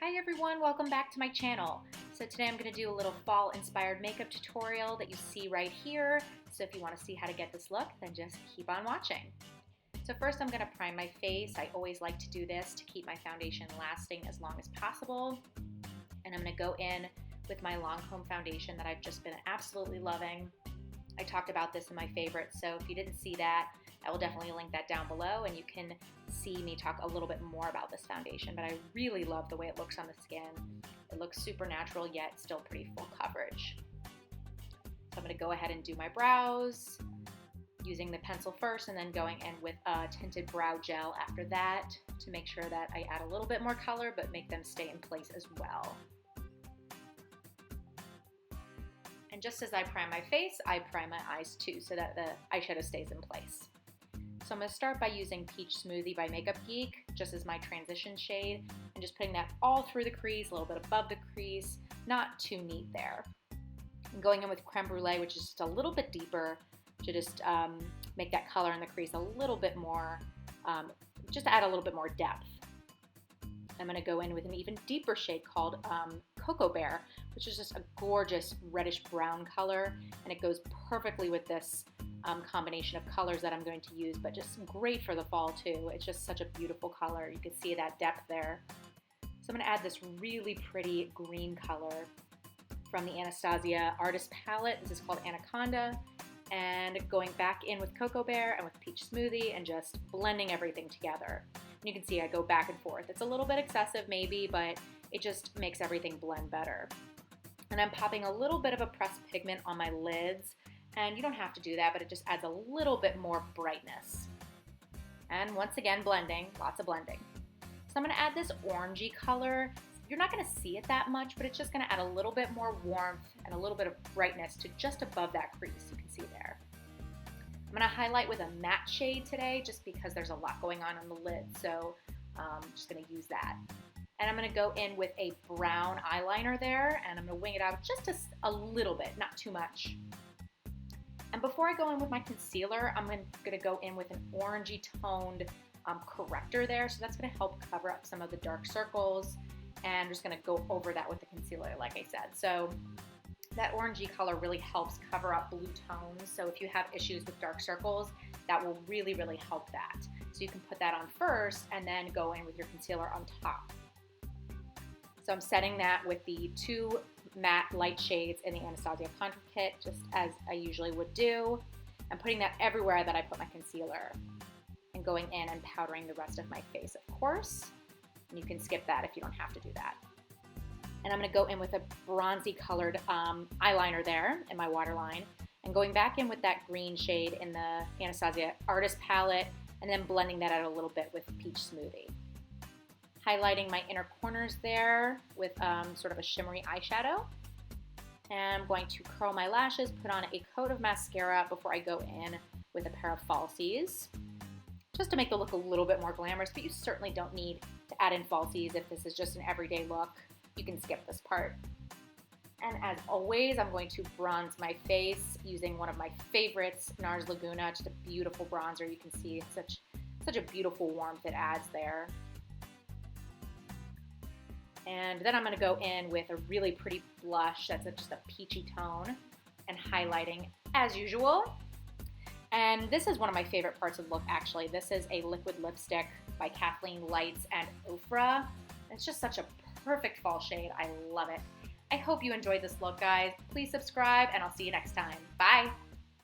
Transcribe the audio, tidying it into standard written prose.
Hi everyone, welcome back to my channel. So today I'm going to do a little fall inspired makeup tutorial that you see right here. So if you want to see how to get this look, then just keep on watching. So first I'm going to prime my face. I always like to do this to keep my foundation lasting as long as possible. And I'm going to go in with my Lancome foundation that I've just been absolutely loving. I talked about this in my favorites, so if you didn't see that, I will definitely link that down below and you can see me talk a little bit more about this foundation, but I really love the way it looks on the skin. It looks super natural yet still pretty full coverage. So I'm going to go ahead and do my brows using the pencil first and then going in with a tinted brow gel after that to make sure that I add a little bit more color but make them stay in place as well. And just as I prime my face, I prime my eyes too so that the eyeshadow stays in place. So I'm going to start by using Peach Smoothie by Makeup Geek, just as my transition shade, and just putting that all through the crease, a little bit above the crease, not too neat there. I'm going in with Creme Brûlée, which is just a little bit deeper, to just make that color in the crease a little bit more, just to add a little bit more depth. I'm going to go in with an even deeper shade called Cocoa Bear, which is just a gorgeous reddish brown color, and it goes perfectly with this combination of colors that I'm going to use, but just great for the fall too. It's just such a beautiful color. You can see that depth there. So I'm going to add this really pretty green color from the Anastasia artist palette. This is called Anaconda, and going back in with Cocoa Bear and with Peach Smoothie and just blending everything together. And you can see I go back and forth. It's a little bit excessive maybe, but it just makes everything blend better. And I'm popping a little bit of a pressed pigment on my lids, and you don't have to do that, but it just adds a little bit more brightness. And once again, blending, lots of blending. So I'm going to add this orangey color. You're not going to see it that much, but it's just going to add a little bit more warmth and a little bit of brightness to just above that crease you can see there. I'm going to highlight with a matte shade today just because there's a lot going on the lid, so I'm just going to use that. And I'm going to go in with a brown eyeliner there, and I'm going to wing it out just a little bit, not too much. And before I go in with my concealer, I'm going to go in with an orangey toned corrector there, so that's going to help cover up some of the dark circles, and I'm just going to go over that with the concealer like I said. So that orangey color really helps cover up blue tones, so if you have issues with dark circles, that will really, really help that. So you can put that on first and then go in with your concealer on top. So I'm setting that with the two matte light shades in the Anastasia Contour Kit, just as I usually would do. I'm putting that everywhere that I put my concealer and going in and powdering the rest of my face, of course. And you can skip that if you don't have to do that. And I'm going to go in with a bronzy colored eyeliner there in my waterline, and going back in with that green shade in the Anastasia artist palette, and then blending that out a little bit with Peach Smoothie. Highlighting my inner corners there with sort of a shimmery eyeshadow. And I'm going to curl my lashes, put on a coat of mascara before I go in with a pair of falsies, just to make the look a little bit more glamorous, but you certainly don't need to add in falsies if this is just an everyday look. You can skip this part. And as always, I'm going to bronze my face using one of my favorites, NARS Laguna, just a beautiful bronzer. You can see such a beautiful warmth it adds there. And then I'm going to go in with a really pretty blush that's just a peachy tone and highlighting as usual. And this is one of my favorite parts of the look actually. This is a liquid lipstick by Kathleen Lights and Ofra. It's just such a perfect fall shade. I love it. I hope you enjoyed this look, guys. Please subscribe and I'll see you next time. Bye!